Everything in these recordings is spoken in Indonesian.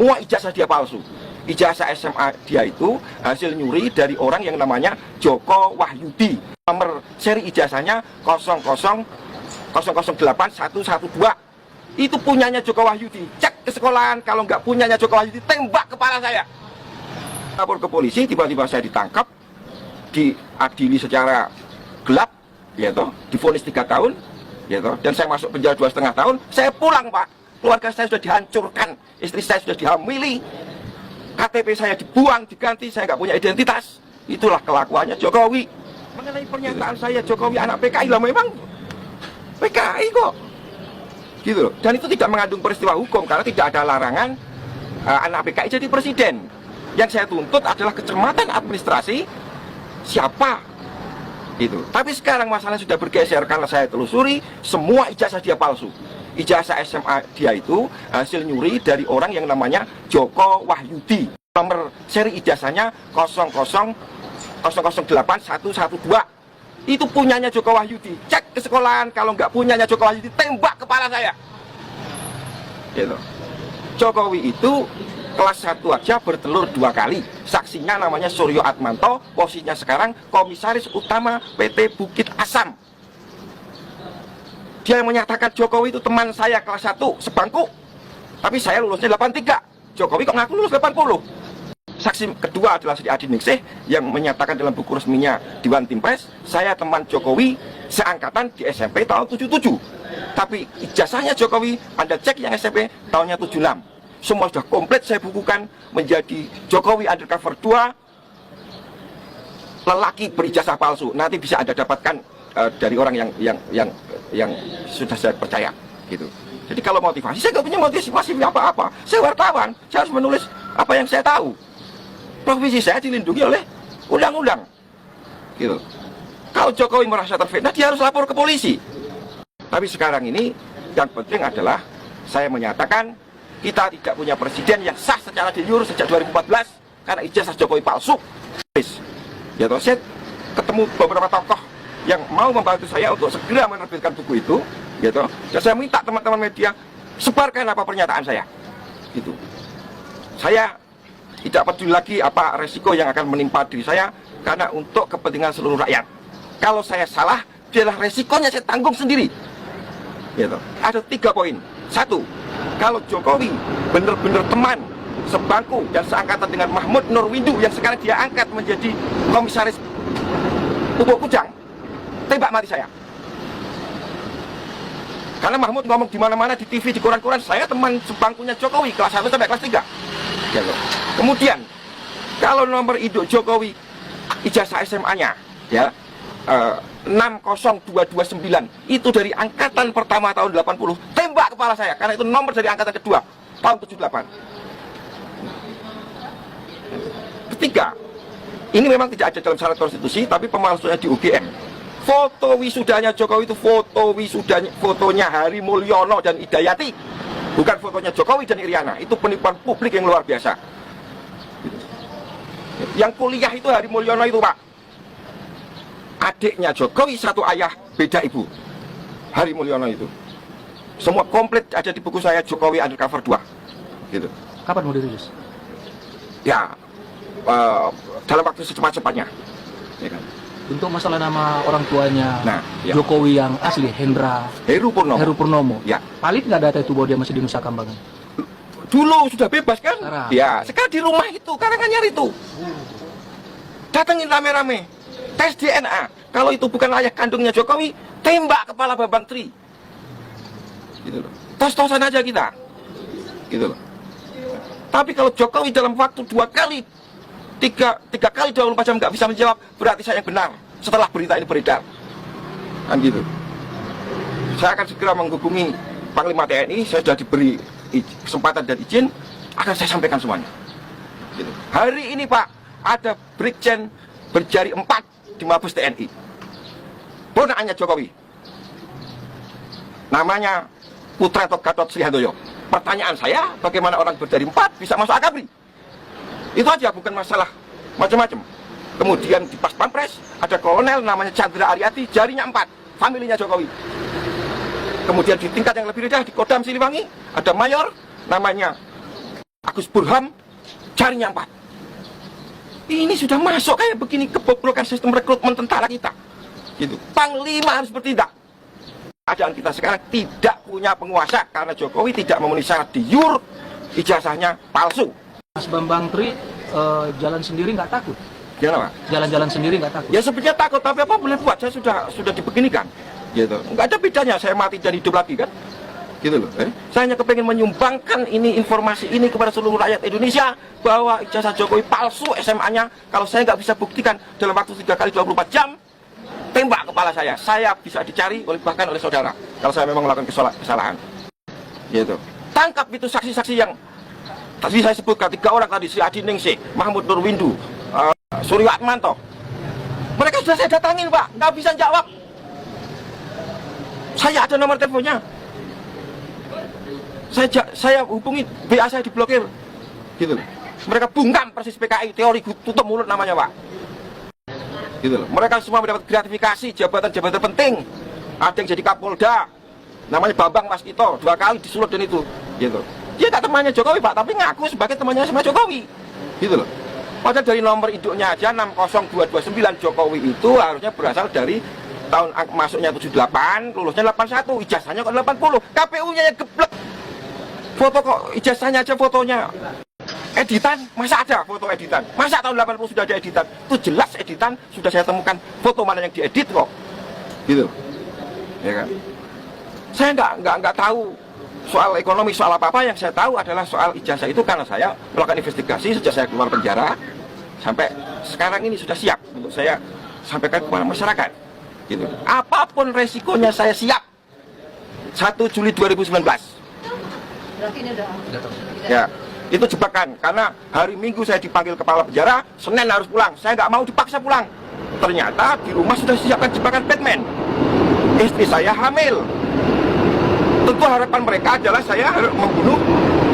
semua ijazah dia palsu. Ijazah SMA dia itu hasil nyuri dari orang yang namanya Joko Wahyudi. Nomor seri ijazahnya 0008112. Itu punyanya Joko Wahyudi. Cek ke sekolahan, kalau nggak punyanya Joko Wahyudi, tembak kepala saya. Lapor ke polisi, tiba-tiba saya ditangkap, diadili secara gelap, gitu, divonis 3 tahun, gitu, dan saya masuk penjara 2,5 tahun. Saya pulang, Pak. Keluarga saya sudah dihancurkan, istri saya sudah dihamili, KTP saya dibuang, diganti, saya nggak punya identitas. Itulah kelakuannya Jokowi. Mengenai pernyataan saya Jokowi anak PKI, lah memang PKI kok, gitu loh. Dan itu tidak mengandung peristiwa hukum karena tidak ada larangan anak PKI jadi presiden. Yang saya tuntut adalah kecermatan administrasi siapa itu. Tapi sekarang masalahnya sudah bergeser karena saya telusuri semua ijazah dia palsu. Ijazah SMA dia itu hasil nyuri dari orang yang namanya Joko Wahyudi. Nomor seri ijazahnya 0008112. Itu punyanya Joko Wahyudi. Cek ke sekolahan, kalau nggak punyanya Joko Wahyudi, tembak kepala saya. Gitu. Jokowi itu kelas 1 aja bertelur 2 kali. Saksinya namanya Suryo Atmanto, posisinya sekarang komisaris utama PT Bukit Asam. Dia yang menyatakan Jokowi itu teman saya kelas 1 sebangku, tapi saya lulusnya 83. Jokowi kok ngaku lulus 80. Saksi kedua adalah Sri Adi Ningsih yang menyatakan dalam buku resminya Dewan Timpres, saya teman Jokowi seangkatan di SMP tahun 77. Tapi ijazahnya Jokowi, Anda cek yang SMP tahunnya 76. Semua sudah komplit saya bukukan menjadi Jokowi undercover 2 lelaki berijazah palsu. Nanti bisa Anda dapatkan dari orang yang sudah saya percaya, gitu. Jadi kalau motivasi, saya nggak punya motivasi apa-apa. Saya wartawan, saya harus menulis apa yang saya tahu. Profesi saya dilindungi oleh undang-undang, gitu. Kalau Jokowi merasa terfitnah, dia harus lapor ke polisi. Tapi sekarang ini yang penting adalah saya menyatakan kita tidak punya presiden yang sah secara de jure sejak 2014 karena ijazah Jokowi palsu. Ya, saya ketemu beberapa tokoh yang mau membantu saya untuk segera menerbitkan buku itu, gitu. Dan saya minta teman-teman media sebarkan apa pernyataan saya, gitu. Saya tidak peduli lagi apa resiko yang akan menimpa diri saya karena untuk kepentingan seluruh rakyat. Kalau saya salah, adalah resikonya saya tanggung sendiri, gitu. Ada 3 poin. 1, kalau Jokowi benar-benar teman sebangku dan seangkatan dengan Mahmud Nurwindu yang sekarang dia angkat menjadi komisaris Pupuk Kujang, tembak mati saya. Karena Mahmud ngomong di mana-mana, di TV, di koran-koran, saya teman sebangkunya Jokowi kelas 1 sampai kelas 3. Gitu. Kemudian kalau nomor induk Jokowi ijazah SMA-nya ya 60229 itu dari angkatan pertama tahun 80, tembak kepala saya karena itu nomor dari angkatan kedua tahun 78. Ketiga, ini memang tidak ada dalam syarat konstitusi tapi pemalsuannya di UGM. Foto wisudanya Jokowi itu fotonya Hari Mulyono dan Idayati, bukan fotonya Jokowi dan Iriana. Itu penipuan publik yang luar biasa. Yang kuliah itu Hari Mulyono itu, Pak, adiknya Jokowi, satu ayah beda ibu. Hari Mulyono itu semua komplit ada di buku saya Jokowi undercover 2, gitu. Kapan mau dirilis? Ya, dalam waktu secepat-cepatnya, ya kan? Untuk masalah nama orang tuanya, Nah, ya. Jokowi yang asli, Heru Purnomo. Ya. Valid nggak data itu bahwa dia masih di Nusa Kambangan? Dulu sudah bebas kan? Sekarang. Ya, sekarang di rumah itu, Karanganyar itu. Datengin rame-rame, tes DNA. Kalau itu bukan ayah kandungnya Jokowi, tembak kepala Bambang Tri. Gitu loh. Tos-tosan aja kita. Gitu loh. Tapi kalau Jokowi dalam waktu 2 kali, 3 kali 24 jam nggak bisa menjawab, berarti saya yang benar setelah berita ini beredar, kan gitu. Saya akan segera menghubungi Panglima TNI. Saya sudah diberi kesempatan dan izin, akan saya sampaikan semuanya, gitu. Hari ini Pak, ada Brigjen berjari 4 di Mabes TNI, ponakannya Jokowi, namanya Putra Gatot Srihandoyo. Pertanyaan saya, bagaimana orang berjari 4 bisa masuk Akabri? Itu aja, bukan masalah macam-macam. Kemudian di Pas Pampres ada kolonel namanya Chandra Ariati, jarinya 4, familinya Jokowi. Kemudian di tingkat yang lebih rendah di Kodam Siliwangi ada mayor namanya Agus Burham jarinya 4. Ini sudah masuk kayak begini, kebobrokan sistem rekrutmen tentara kita. Gitu. Panglima harus bertindak. Keadaan kita sekarang tidak punya penguasa karena Jokowi tidak memenuhi syarat diur, ijazahnya palsu. Mas Bambang Tri jalan sendiri nggak takut? Gimana Pak? Jalan-jalan sendiri nggak takut? Ya sebenarnya takut, tapi apa boleh buat? Saya sudah dibeginikan. Gitu. Nggak ada bedanya saya mati dan hidup lagi kan? Gitu loh. Saya hanya kepengen menyumbangkan ini informasi ini kepada seluruh rakyat Indonesia bahwa ijazah Jokowi palsu SMA-nya. Kalau saya nggak bisa buktikan dalam waktu 3 kali 24 jam, tembak kepala saya bisa dicari bahkan oleh saudara kalau saya memang melakukan kesalahan. Gitu. Tangkap itu saksi-saksi yang tadi saya sebutkan 3 orang tadi, Sri Adi Ningsih, Mahmud Nurwindu, Suryo Atmanto. Mereka sudah saya datangin Pak, nggak bisa jawab. Saya ada nomor teleponnya. Saya hubungi, BA saya diblokir. Gitu loh. Mereka bungkam persis PKI, teori tutup mulut namanya Pak. Gitu loh. Mereka semua mendapat gratifikasi jabatan-jabatan penting. Ada yang jadi Kapolda, namanya Bambang Waskito, 2 kali disulut dan itu. Gitu. Dia nggak temannya Jokowi Pak, tapi ngaku sebagai temannya sama Jokowi. Gitu loh. Padahal dari nomor induknya aja 60229 Jokowi itu harusnya berasal dari tahun masuknya 78, lulusnya 81, ijazahnya kok 80, KPU-nya yang geblek. Foto kok ijazahnya aja fotonya editan, masa ada foto editan? Masa tahun 80 sudah ada editan? Itu jelas editan, sudah saya temukan foto mana yang diedit kok. Gitu. Ya kan? Saya nggak tahu soal ekonomi, soal apa-apa. Yang saya tahu adalah soal ijazah itu karena saya melakukan investigasi sejak saya keluar penjara sampai sekarang ini sudah siap untuk saya sampaikan kepada masyarakat. Gitu. Apapun resikonya saya siap. 1 Juli 2019. Berarti ini udah Ya, itu jebakan karena hari Minggu saya dipanggil kepala penjara, Senin harus pulang. Saya nggak mau dipaksa pulang. Ternyata di rumah sudah disiapkan jebakan Batman. Istri saya hamil. Tentu harapan mereka adalah saya harus membunuh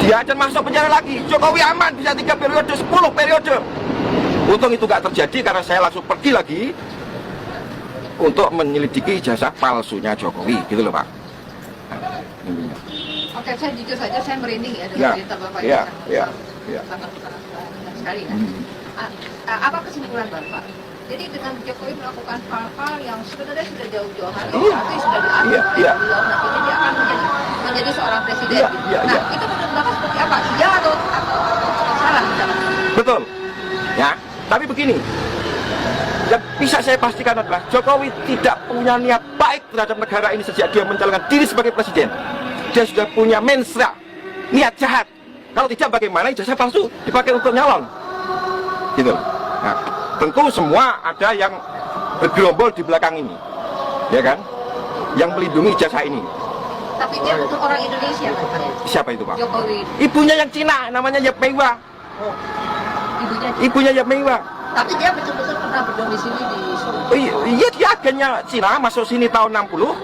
dia dan masuk penjara lagi. Jokowi aman bisa 3 periode, 10 periode. Untung itu nggak terjadi karena saya langsung pergi lagi untuk menyelidiki ijazah palsunya Jokowi, gitu loh Pak. Nah, Oke, saya jujur saja saya merinding ya dengan cerita Bapak ini. Sangat sekali ya. Apa kesimpulan Bapak? Jadi dengan Jokowi melakukan hal-hal yang sebenarnya sudah jauh-jauh hari, artinya sudah diatur nantinya dia akan menjadi seorang presiden. Nah, itu menurut Bapak seperti apa? Iya atau salah misalnya? Betul. Ya, tapi begini. Yang bisa saya pastikan adalah Jokowi tidak punya niat baik terhadap negara ini sejak dia mencalonkan diri sebagai presiden. Dia sudah punya mensra, niat jahat. Kalau tidak bagaimana ijazah palsu dipakai untuk nyalon. Gitu. Nah, tentu semua ada yang bergerombol di belakang ini. Ya kan? Yang melindungi ijazah ini. Tapi dia bukan orang Indonesia kan? Siapa itu Pak? Jokowi. Ibunya yang Cina, namanya Yap Meiwa. Ibunya Yap Meiwa. Tapi dia betul-betul pernah berdomisili di Solo. Iya, dia agennya Cina, masuk sini tahun 60.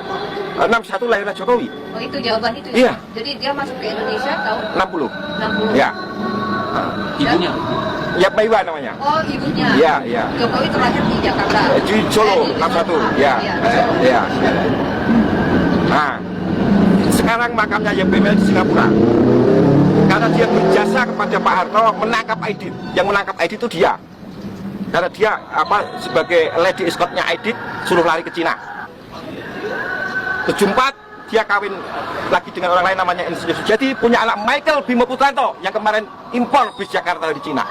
61 lahirnya Jokowi. Oh, itu jawaban itu ya? Iya. Jadi dia masuk ke Indonesia tahun 60. 60. Ya. Ibunya? Yap Meiwa namanya. Oh, ibunya. Iya, iya. Jokowi terlahir di Jakarta. Di Solo, 61. Ya. Ya. Nah, sekarang makamnya Yap Meiwa di Singapura. Karena dia berjasa kepada Pak Harto menangkap Aidit. Yang menangkap Aidit itu dia. Karena dia sebagai lady escortnya Aidit suruh lari ke Cina. 74 dia kawin lagi dengan orang lain namanya Insinyur Sujadi, punya anak Michael Bimo Putranto yang kemarin impor bis Jakarta dari Cina.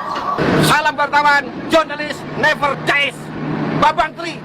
Salam wartawan, jurnalis never dies. Bambang Tri.